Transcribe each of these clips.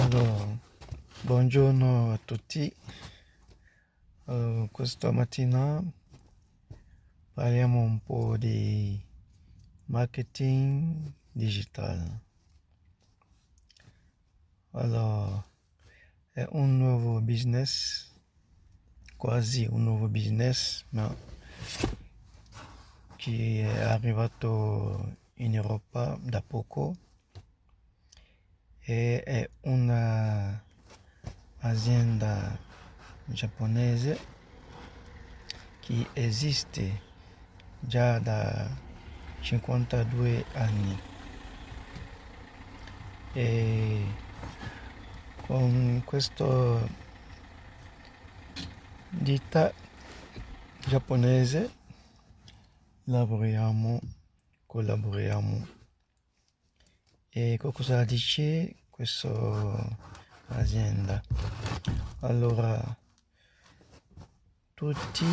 Allora, buongiorno a tutti. Questa mattina parliamo un po' di marketing digitale. Allora, è un nuovo business, quasi un nuovo business, ma che è arrivato in Europa da poco e è una azienda giapponese che esiste già da 52 anni e con questo ditta giapponese collaboriamo. E cosa dice questa azienda? Allora, tutti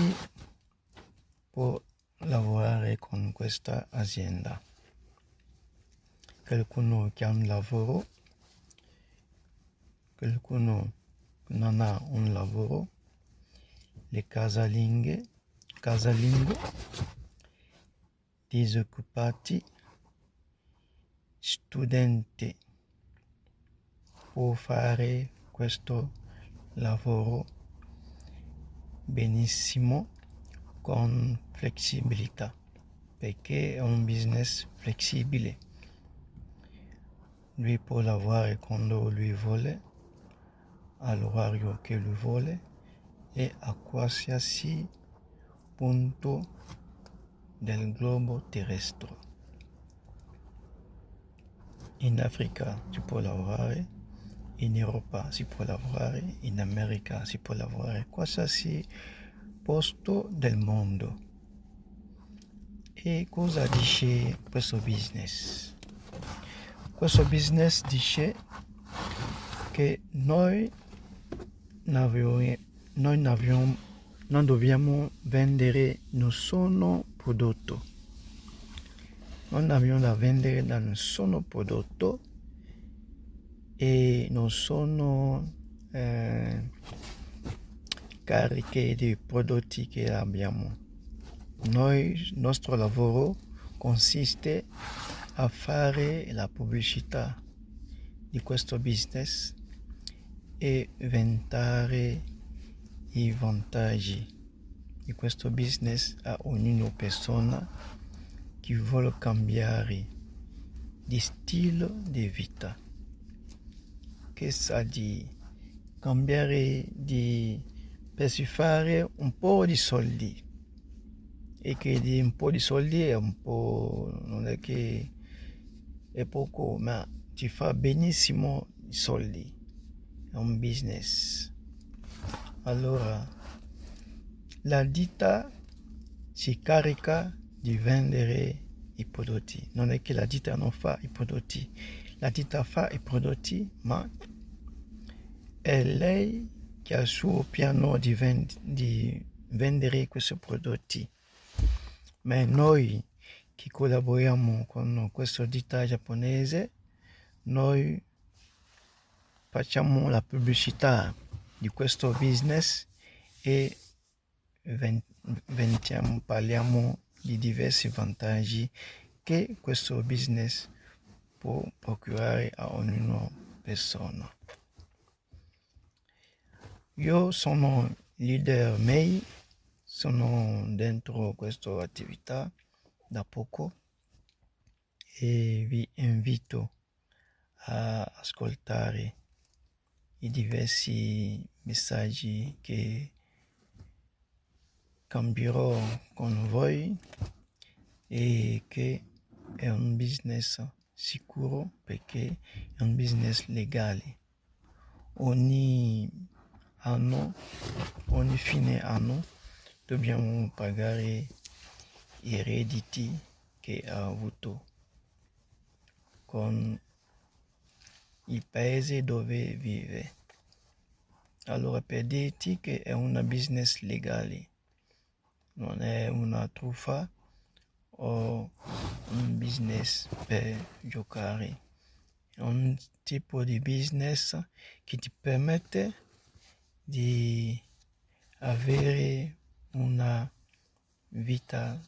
può lavorare con questa azienda. Qualcuno che ha un lavoro, qualcuno non ha un lavoro, le casalinghe, disoccupati, studenti può fare questo lavoro benissimo con flessibilità, perché è un business flessibile. Lui può lavorare quando lui vuole, all'orario che lui vuole e a qualsiasi punto del globo terrestre. In Africa si può lavorare, in Europa si può lavorare, in America si può lavorare, qualsiasi posto del mondo. E cosa dice questo business? Questo business dice che noi non dobbiamo vendere nessun prodotto. Non abbiamo da vendere da nessun prodotto e non sono cariche di prodotti che abbiamo. Il nostro lavoro consiste a fare la pubblicità di questo business e vantare i vantaggi di questo business a ogni persona che vuole cambiare di stile di vita. Che sa di cambiare per si fare un po' di soldi. E che di un po' di soldi è un po', non è che è poco, ma ti fa benissimo i soldi. È un business. Allora, la ditta si carica di vendere i prodotti. Non è che la ditta non fa i prodotti. La ditta fa i prodotti, ma è lei che ha il suo piano di vendere questi prodotti. Ma noi che collaboriamo con questa ditta giapponese, noi facciamo la pubblicità di questo business e parliamo di diversi vantaggi che questo business può procurare a ogni persona. Io sono leader MEI, sono dentro questa attività da poco e vi invito a ascoltare i diversi messaggi che cambierò con voi e che è un business sicuro perché è un business legale. Ogni fine anno dobbiamo pagare i redditi che ha avuto con il paese dove vive. Allora per dirti che è un business legale, non è una truffa o un business per giocare, un tipo di business che ti permette di avere una vita,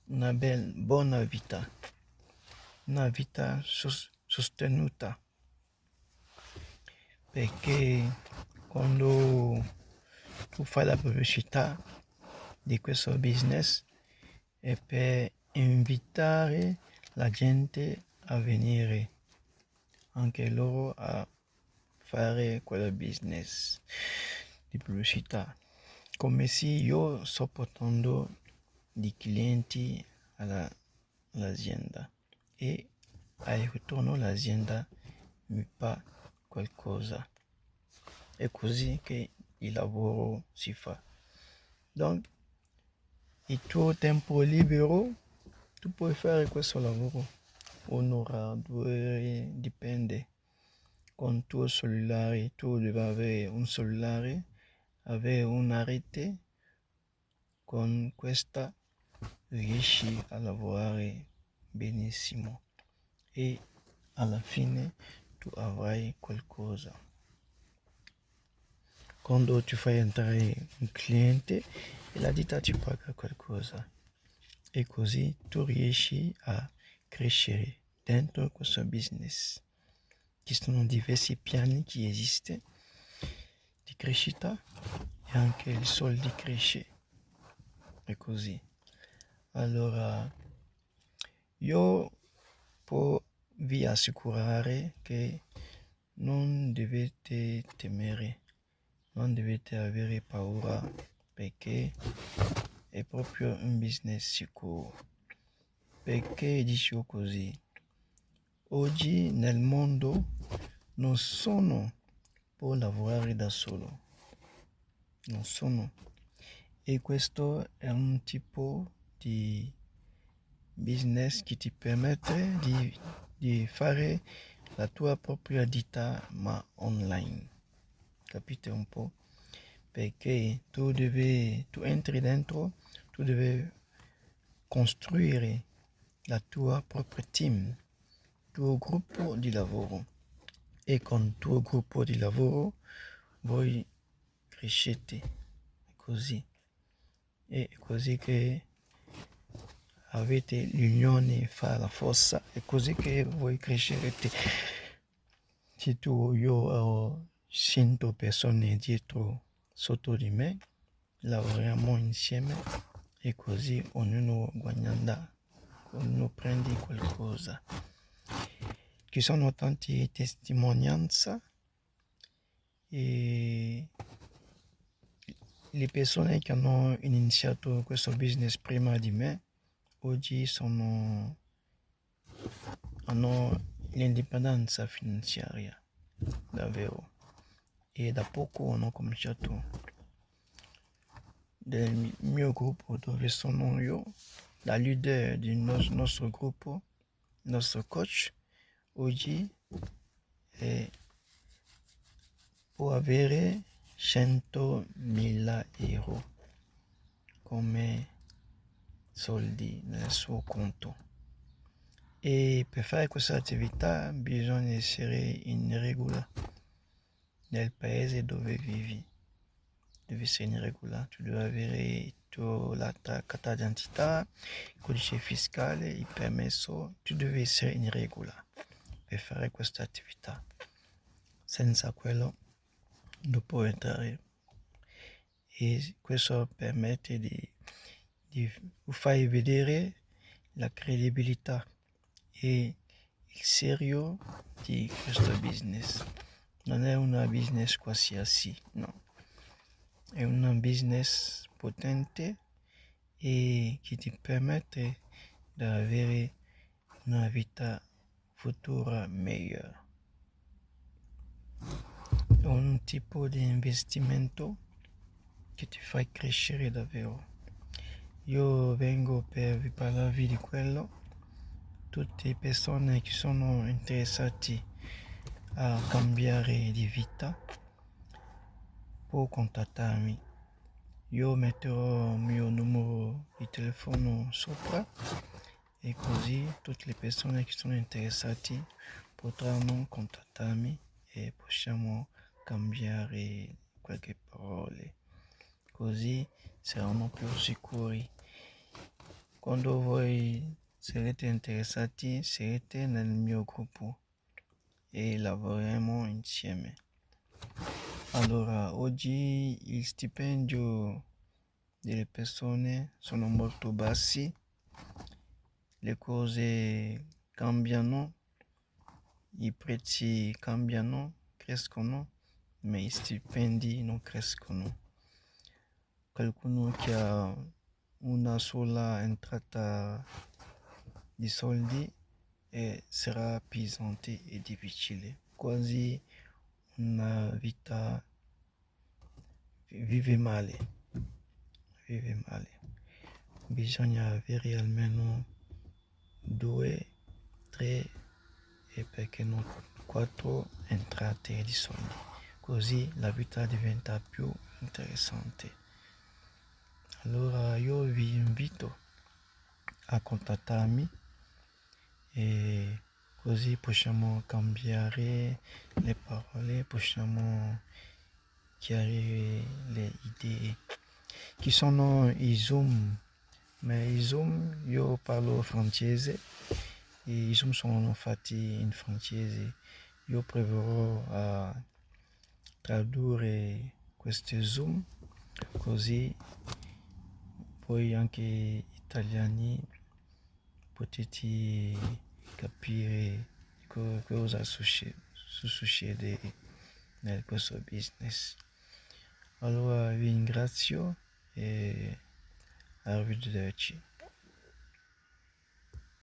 buona vita, una vita sostenuta, perché quando tu fai la pubblicità di questo business è per invitare la gente a venire anche loro a fare quel business di pubblicità, come se io sto portando di clienti all'azienda e al ritorno l'azienda mi fa qualcosa. È così che il lavoro si fa. Donc, il tuo tempo libero, tu puoi fare questo lavoro. Un'ora, 2 ore, dipende. Con il tuo cellulare, tu devi avere un cellulare, avere una rete, con questa riesci a lavorare benissimo e alla fine tu avrai qualcosa. Quando tu fai entrare un cliente e la ditta ti paga qualcosa e così tu riesci a crescere dentro questo business. Ci sono diversi piani che esistono di crescita e anche il soldi cresce. È così. Allora, io può vi assicurare che non dovete temere, non dovete avere paura, perché è proprio un business sicuro. Perché dico così? Oggi nel mondo non sono può lavorare da solo, non sono. E questo è un tipo di business che ti permette di fare la tua propria ditta ma online. Capite un po'? Perché tu entri dentro, tu devi costruire la tua propria team, tuo gruppo di lavoro. E con il tuo gruppo di lavoro voi crescete. Così. È così che avete l'unione fa la forza, è così che voi crescerete. Se io ho 100 persone dietro sotto di me, lavoriamo insieme e così ognuno guadagna, ognuno prende qualcosa. Ci sono tante testimonianze e le persone che hanno iniziato questo business prima di me oggi hanno l'indipendenza finanziaria, davvero. E da poco hanno cominciato. Del mio gruppo dove sono io, la leader del nostro gruppo, il nostro coach, oggi può avere 100.000 euro come soldi nel suo conto. E per fare questa attività bisogna essere in regola nel paese dove vivi. Devi essere in regola, tu devi avere la carta d'identità, il codice fiscale, il permesso, tu devi essere in regola per fare questa attività. Senza quello non puoi entrare. E questo permette di far vedere la credibilità e il serio di questo business. Non è una business qualsiasi, no. È un business potente e che ti permette di avere una vita futura migliore. È un tipo di investimento che ti fa crescere davvero. Io vengo per vi parlarvi di quello. Tutte le persone che sono interessate a cambiare di vita può contattarmi. Io metterò il mio numero di telefono sopra e così tutte le persone che sono interessate potremo contattarmi e possiamo cambiare qualche parole, così saranno più sicuri. Quando voi sarete interessati, sarete nel mio gruppo e lavoreremo insieme. Allora, oggi il stipendio delle persone sono molto bassi, le cose cambiano, i prezzi cambiano, crescono, ma i stipendi non crescono. Qualcuno che ha una sola entrata di soldi sarà pesante e difficile, quasi una vita vive male. Bisogna avere almeno 2, 3 e perché no 4 entrate di soldi, così la vita diventa più interessante. Allora io vi invito a contattarmi e così possiamo cambiare le parole, possiamo chiarire le idee. Chi sono i Zoom? Ma i Zoom io parlo francese e i Zoom sono fatti in francese. Io proverò a tradurre questi Zoom così voi anche italiani potete capire cosa succede nel questo business. Allora vi ringrazio e arrivederci.